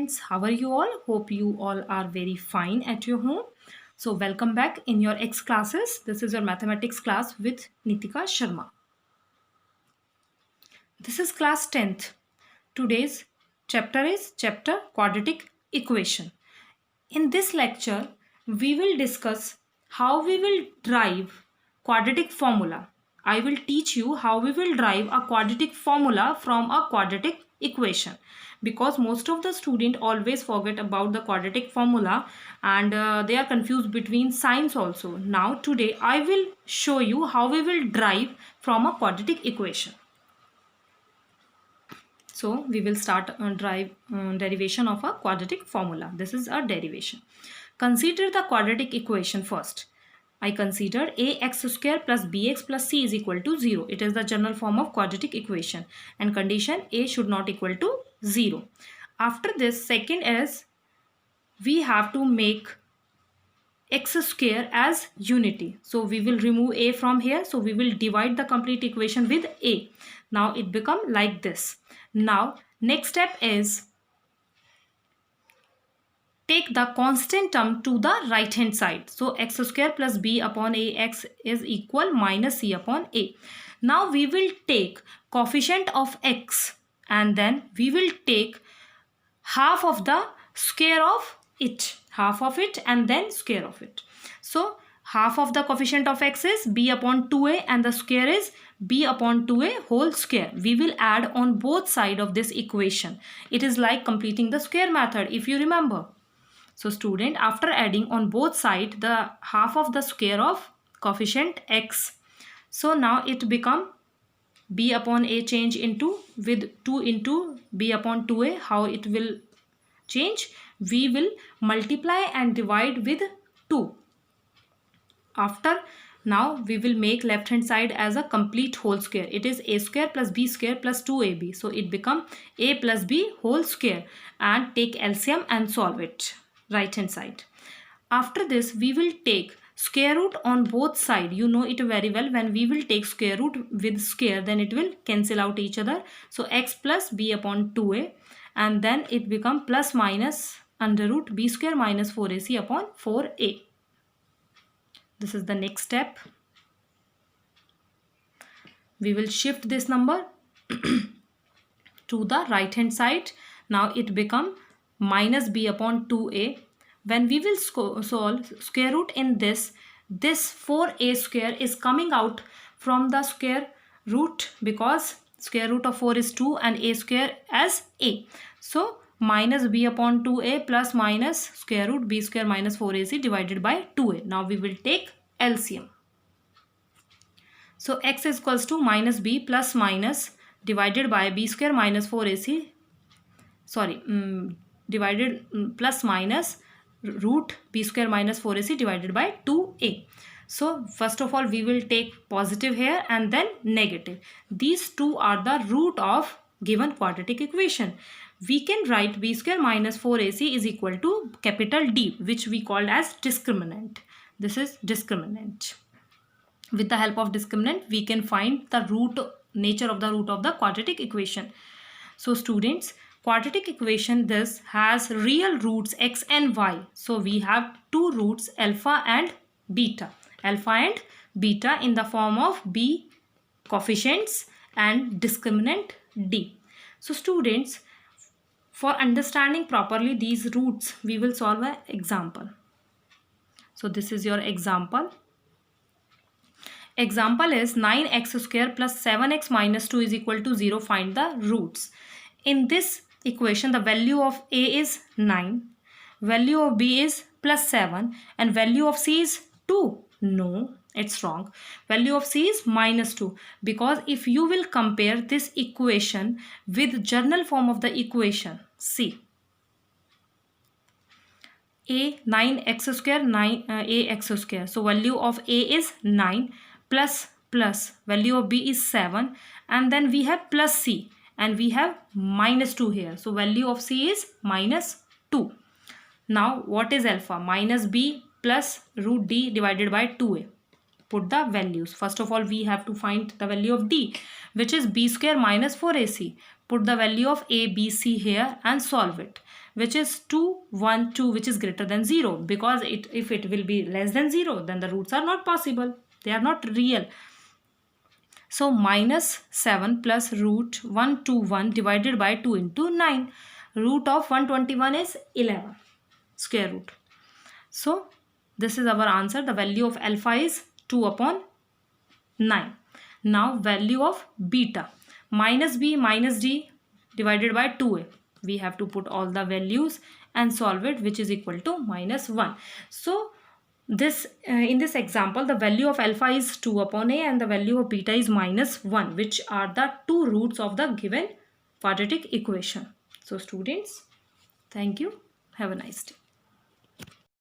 students, how are you all? Hope you all are very fine at your home. So welcome back in your X classes. This is your mathematics class with Nitika Sharma. This is class 10th. Today's chapter is chapter quadratic equation. In this lecture, we will discuss how we will derive quadratic formula. I will teach you how we will derive a quadratic formula from a quadratic equation, because most of the student always forget about the quadratic formula and they are confused between signs also. Now today I will show you how we will derive from a quadratic equation. So we will start derivation of a quadratic formula. This is a derivation. Consider the quadratic equation first. I consider ax square plus bx plus c is equal to 0. It is the general form of quadratic equation and condition a should not equal to 0. After this, second is we have to make x square as unity. So we will remove a from here. So we will divide the complete equation with a. Now it become like this. Now next step is take the constant term to the right hand side. So x square plus b upon ax is equal minus c upon a. Now we will take coefficient of x and then we will take half of the square of it, half of it and then square of it. So half of the coefficient of x is b upon 2a and the square is b upon 2a whole square. We will add on both sides of this equation. It is like completing the square method if you remember. So student, after adding on both sides the half of the square of coefficient x, so now it become b upon a change into with 2 into b upon 2a. How it will change? We will multiply and divide with 2. After, now we will make left hand side as a complete whole square. It is a square plus b square plus 2ab. So it become a plus b whole square and take LCM and solve it right hand side. After this we will take square root on both sides. You know it very well. When we will take square root with square, then it will cancel out each other. So x plus b upon 2a and then it become plus minus under root b square minus 4ac upon 4a. This is the next step. We will shift this number to the right hand side. Now it become minus b upon 2a. When we will solve square root in this 4a square is coming out from the square root because square root of 4 is 2 and a square as a. So minus b upon 2a plus minus square root b square minus 4ac divided by 2a. Now we will take LCM. So x is equals to minus b plus minus divided by b square minus 4ac. Divided plus minus root b square minus 4ac divided by 2a. So first of all we will take positive here and then negative. These two are the root of given quadratic equation. We can write b square minus 4ac is equal to capital D, which we called as discriminant. This is discriminant. With the help of discriminant we can find the root, nature of the root of the quadratic equation. So students, quadratic equation this has real roots x and y. So we have two roots alpha and beta. Alpha and beta in the form of b coefficients and discriminant d. So students, for understanding properly these roots we will solve an example. So this is your example. Example is 9x square plus 7x minus 2 is equal to 0. Find the roots. In this equation the value of a is 9, value of b is plus 7 and value of c is 2. No, it's wrong. Value of c is minus 2, because if you will compare this equation with general form of the equation, see a 9x square ax square. So value of a is 9 plus value of b is 7 and then we have plus c and we have minus 2 here. So value of c is minus 2. Now what is alpha? Minus b plus root d divided by 2a. Put the values. First of all we have to find the value of d, which is b square minus 4ac. Put the value of a, b, c here and solve it. which is 2, 1, 2, which is greater than 0, because if it will be less than 0, then the roots are not possible. They are not real. So minus 7 plus root 121 divided by 2 into 9. Root of 121 is 11, square root. So this is our answer. The value of alpha is 2 upon 9. Now value of beta, minus b minus d divided by 2a. We have to put all the values and solve it, which is equal to minus 1. So this in this example, the value of alpha is 2 upon a and the value of beta is minus 1, which are the two roots of the given quadratic equation. So students, thank you. Have a nice day.